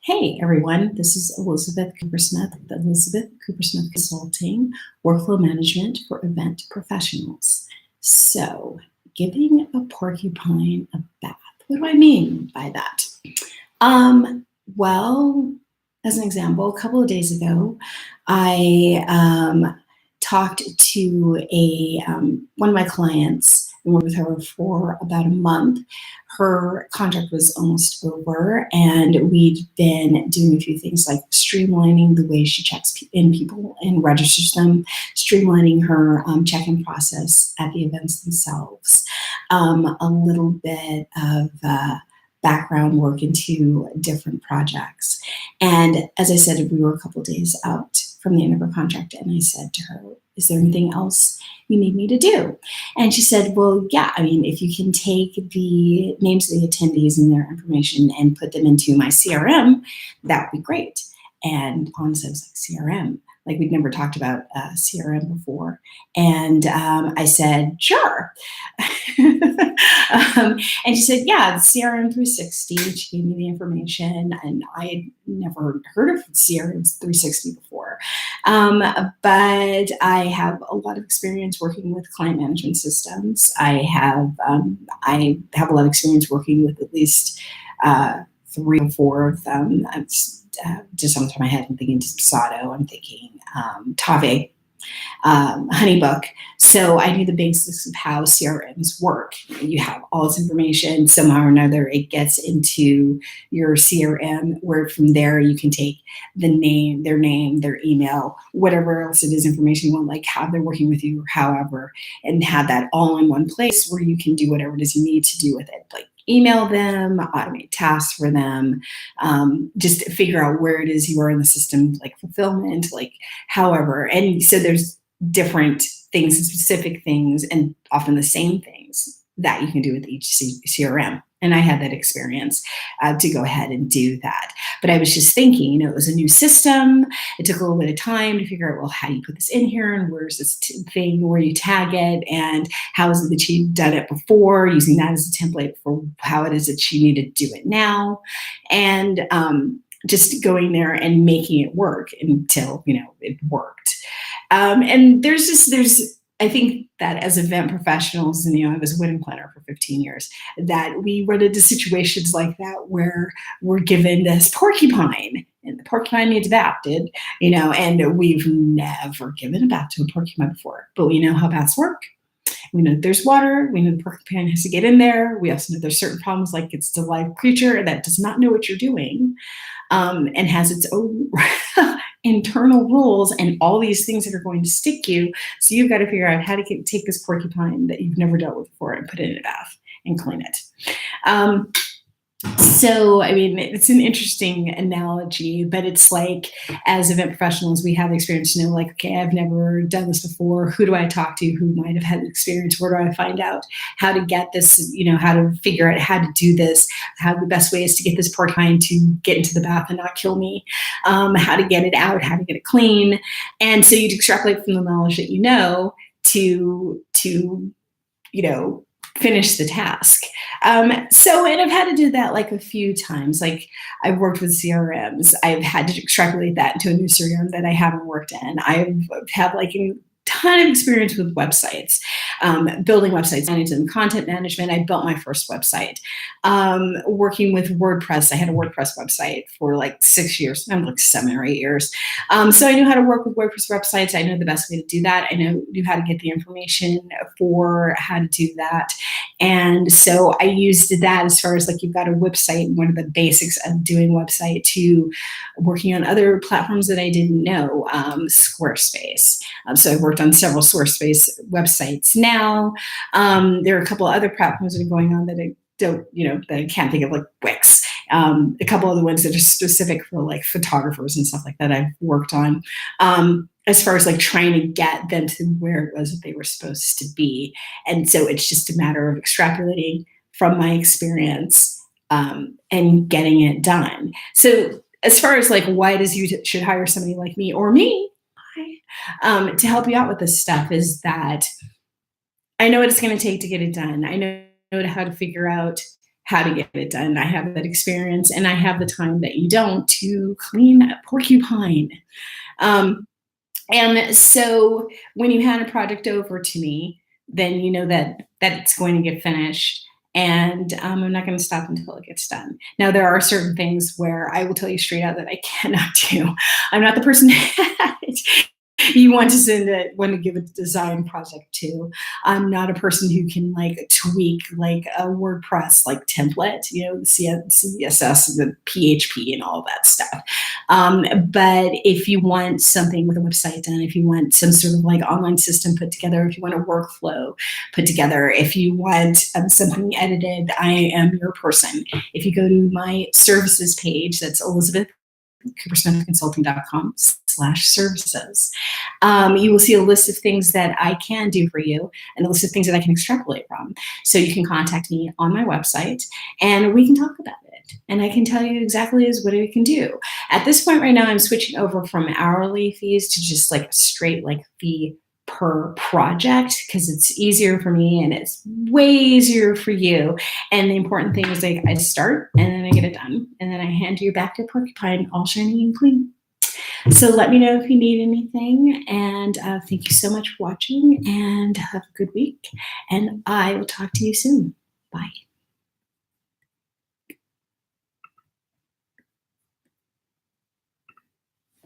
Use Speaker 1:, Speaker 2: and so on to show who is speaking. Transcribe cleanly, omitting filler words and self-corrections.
Speaker 1: Hey everyone, this is Elizabeth Coopersmith with Elizabeth Coopersmith Consulting, Workflow Management for Event Professionals. So, giving a porcupine a bath. What do I mean by that? Well, as an example, a couple of days ago, I talked to one of my clients and worked with her for about a month. Her contract was almost over, and we'd been doing a few things like streamlining the way she checks in people and registers them, streamlining her check-in process at the events themselves, a little bit of background work into different projects. And as I said, we were a couple of days out from the end of her contract, and I said to her, is there anything else you need me to do? And she said, well, yeah, I mean, if you can take the names of the attendees and their information and put them into my CRM, that would be great. And honestly, I was like, CRM? Like, we'd never talked about CRM before. And I said, sure. And she said, yeah, CRM 360. She gave me the information, and I had never heard of CRM 360 before. But I have a lot of experience working with client management systems. I have a lot of experience working with at least 3 or 4 of them. Just on the top of my head, I'm thinking Sato, I'm thinking Tave, Honeybook. So I knew the basics of how CRMs work. You have all this information, somehow or another, it gets into your CRM, where from there you can take their name, their email, whatever else it is information you want, like how they're working with you or however, and have that all in one place where you can do whatever it is you need to do with it. Like email them, automate tasks for them, just figure out where it is you are in the system, like fulfillment, like however. And so there's different things and specific things, and often the same things that you can do with each CRM. And I had that experience to go ahead and do that. But I was just thinking, it was a new system. It took a little bit of time to figure out, well, how do you put this in here? And where's this thing where you tag it? And how is it that she'd done it before, using that as a template for how it is that she needed to do it now? And just going there and making it work until, it worked. And I think that as event professionals, and I was a wedding planner for 15 years, that we run into situations like that where we're given this porcupine, and the porcupine needs adapted, and we've never given a bath to a porcupine before, but we know how baths work. We know that there's water. We know the porcupine has to get in there. We also know there's certain problems, like it's a live creature that does not know what you're doing, and has its own internal rules and all these things that are going to stick you. So you've got to figure out how to take this porcupine that you've never dealt with before and put it in a bath and clean it. So, I mean, it's an interesting analogy, but it's like, as event professionals, we have the experience to know, like, okay, I've never done this before. Who do I talk to who might have had the experience? Where do I find out how to get this, how to figure out how to do this, how the best way is to get this porcupine to get into the bath and not kill me, how to get it out, how to get it clean. And so you'd extrapolate from the knowledge that to finish the task. And I've had to do that like a few times. Like, I've worked with CRMs. I've had to extrapolate that into a new CRM that I haven't worked in. I've had like a ton of experience with websites, building websites, managing content management. I built my first website, working with WordPress. I had a WordPress website for like 6 years, like 7 or 8 years. So I knew how to work with WordPress websites. I know the best way to do that. I knew how to get the information for how to do that. And so I used that as far as, like, you've got a website, one of the basics of doing website, to working on other platforms that I didn't know, Squarespace. So I've worked on several Squarespace websites now. There are a couple of other platforms that are going on that I don't, that I can't think of, like Wix. A couple of the ones that are specific for like photographers and stuff like that I've worked on. As far as like trying to get them to where it was that they were supposed to be. And so it's just a matter of extrapolating from my experience and getting it done. So as far as like why does you should hire somebody like me or me to help you out with this stuff, is that I know what it's going to take to get it done. I know how to figure out how to get it done. I have that experience, and I have the time that you don't to clean a porcupine. Um, and so when you hand a project over to me, then you know that it's going to get finished. And I'm not going to stop until it gets done. Now, there are certain things where I will tell you straight out that I cannot do. I'm not the person you want to want to give a design project to. I'm not a person who can like tweak like a WordPress like template, CSS and the PHP and all that stuff. But if you want something with a website done, if you want some sort of like online system put together, if you want a workflow put together, if you want something edited, I am your person. If you go to my services page, that's Elizabeth coopersmithconsulting.com/services. You will see a list of things that I can do for you and a list of things that I can extrapolate from. So you can contact me on my website and we can talk about it. And I can tell you exactly what I can do. At this point right now, I'm switching over from hourly fees to just like a straight like fee per project because it's easier for me and it's way easier for you. And the important thing is like I start and then I get it done and then I hand you back to Porcupine all shiny and clean. So let me know if you need anything, and thank you so much for watching and have a good week, and I will talk to you soon. Bye.